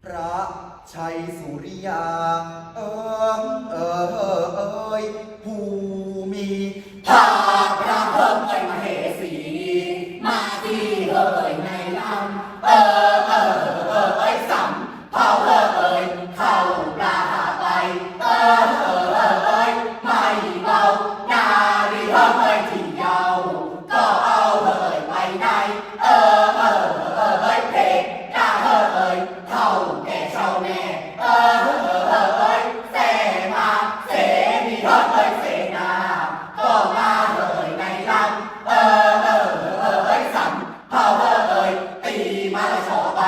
พระชัยสุริยาเอผู้มีพาพระเพิ่มไปมาเหสีมาที่ในลำสัมเผาเข้าปลาไปไม่เบานารีที่เยาก็เอาไปในเพกดาเท่าแก่เจ้าแม่เสมาเสนีเสนาก็มาในลำสัมเผาตีมาละชอไป